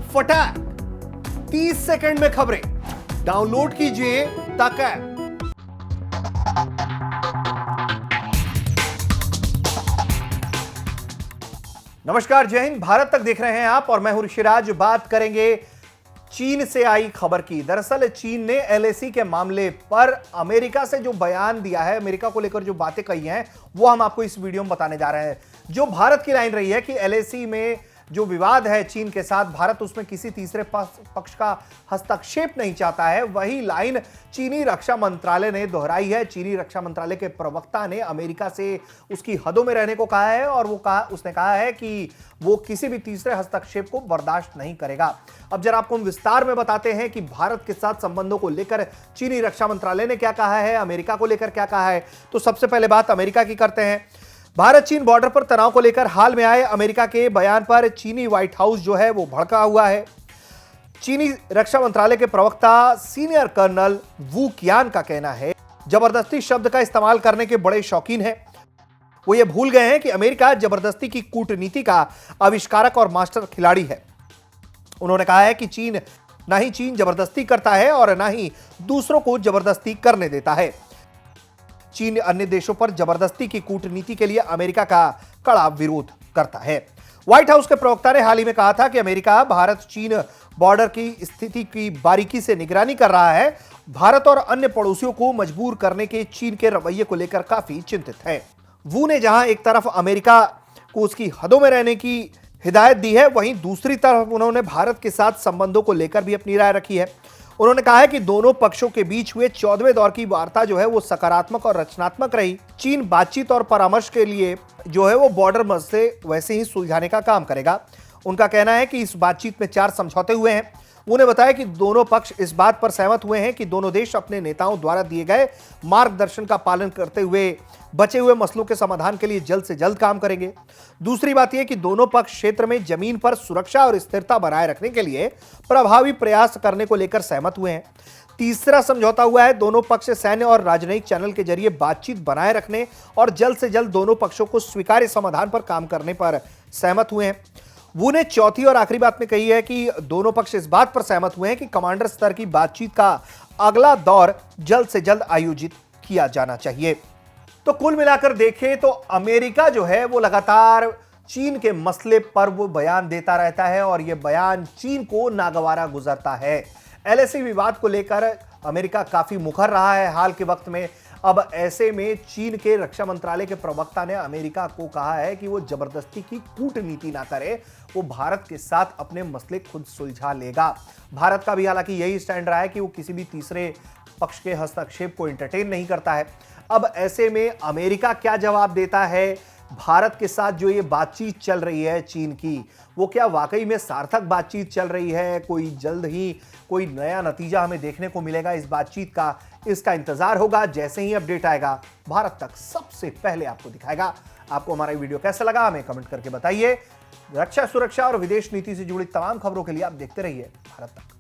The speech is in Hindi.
फटाक 30 सेकंड में खबरें डाउनलोड कीजिए तक ऐप। नमस्कार, जय हिंद। भारत तक देख रहे हैं आप और मैं हूं ऋषिराज। बात करेंगे चीन से आई खबर की। दरअसल चीन ने एलएसी के मामले पर अमेरिका से जो बयान दिया है, अमेरिका को लेकर जो बातें कही हैं, वो हम आपको इस वीडियो में बताने जा रहे हैं। जो भारत की लाइन रही है कि एलएसी में जो विवाद है चीन के साथ, भारत उसमें किसी तीसरे पक्ष का हस्तक्षेप नहीं चाहता है, वही लाइन चीनी रक्षा मंत्रालय ने दोहराई है। चीनी रक्षा मंत्रालय के प्रवक्ता ने अमेरिका से उसकी हदों में रहने को कहा है और उसने कहा है कि वो किसी भी तीसरे हस्तक्षेप को बर्दाश्त नहीं करेगा। अब जरा आपको हम विस्तार में बताते हैं कि भारत के साथ संबंधों को लेकर चीनी रक्षा मंत्रालय ने क्या कहा है, अमेरिका को लेकर क्या कहा है। तो सबसे पहले बात अमेरिका की करते हैं। भारत चीन बॉर्डर पर तनाव को लेकर हाल में आए अमेरिका के बयान पर चीनी व्हाइट हाउस जो है वो भड़का हुआ है। चीनी रक्षा मंत्रालय के प्रवक्ता सीनियर कर्नल वू कियान का कहना है, जबरदस्ती शब्द का इस्तेमाल करने के बड़े शौकीन हैं। वो ये भूल गए हैं कि अमेरिका जबरदस्ती की कूटनीति का आविष्कारक और मास्टर खिलाड़ी है। उन्होंने कहा है कि ना ही चीन जबरदस्ती करता है और ना ही दूसरों को जबरदस्ती करने देता है। चीन अन्य देशों पर जबरदस्ती की कूटनीति के लिए अमेरिका का कड़ा विरोध करता है। व्हाइट हाउस के प्रवक्ता ने हाल ही में कहा था कि अमेरिका भारत चीन बॉर्डर की स्थिति की बारीकी से निगरानी कर रहा है। भारत और अन्य पड़ोसियों को मजबूर करने के चीन के रवैये को लेकर काफी चिंतित है। वू ने जहां एक तरफ अमेरिका को उसकी हदों में रहने की हिदायत दी है, वहीं दूसरी तरफ उन्होंने भारत के साथ संबंधों को लेकर भी अपनी राय रखी है। उन्होंने कहा है कि दोनों पक्षों के बीच हुए 14वें दौर की वार्ता जो है वो सकारात्मक और रचनात्मक रही। चीन बातचीत और परामर्श के लिए जो है वो बॉर्डर मसले वैसे ही सुलझाने का काम करेगा। उनका कहना है कि इस बातचीत में 4 समझौते हुए हैं। उन्होंने बताया कि दोनों पक्ष इस बात पर सहमत हुए हैं कि दोनों देश अपने नेताओं द्वारा दिए गए मार्गदर्शन का पालन करते हुए बचे हुए मसलों के समाधान के लिए जल्द से जल्द काम करेंगे। दूसरी बात यह कि दोनों पक्ष क्षेत्र में जमीन पर सुरक्षा और स्थिरता बनाए रखने के लिए प्रभावी प्रयास करने को लेकर सहमत हुए हैं। तीसरा समझौता हुआ है, दोनों पक्ष सैन्य और राजनयिक चैनल के जरिए बातचीत बनाए रखने और जल्द से जल्द दोनों पक्षों को स्वीकार्य समाधान पर काम करने पर सहमत हुए हैं। वू ने चौथी और आखिरी बात में कही है कि दोनों पक्ष इस बात पर सहमत हुए हैं कि कमांडर स्तर की बातचीत का अगला दौर जल्द से जल्द आयोजित किया जाना चाहिए। तो कुल मिलाकर देखें तो अमेरिका जो है वो लगातार चीन के मसले पर वो बयान देता रहता है और ये बयान चीन को नागवारा गुजरता है। एलएसी विवाद को लेकर अमेरिका काफी मुखर रहा है हाल के वक्त में। अब ऐसे में चीन के रक्षा मंत्रालय के प्रवक्ता ने अमेरिका को कहा है कि वो जबरदस्ती की कूटनीति ना करे, वो भारत के साथ अपने मसले खुद सुलझा लेगा। भारत का भी हालांकि यही स्टैंड रहा है कि वो किसी भी तीसरे पक्ष के हस्तक्षेप को एंटरटेन नहीं करता है। अब ऐसे में अमेरिका क्या जवाब देता है, भारत के साथ जो ये बातचीत चल रही है चीन की, वो क्या वाकई में सार्थक बातचीत चल रही है, कोई जल्द ही कोई नया नतीजा हमें देखने को मिलेगा इस बातचीत का, इसका इंतजार होगा। जैसे ही अपडेट आएगा भारत तक सबसे पहले आपको दिखाएगा। आपको हमारा वीडियो कैसा लगा हमें कमेंट करके बताइए। रक्षा, सुरक्षा और विदेश नीति से जुड़ी तमाम खबरों के लिए आप देखते रहिए भारत तक।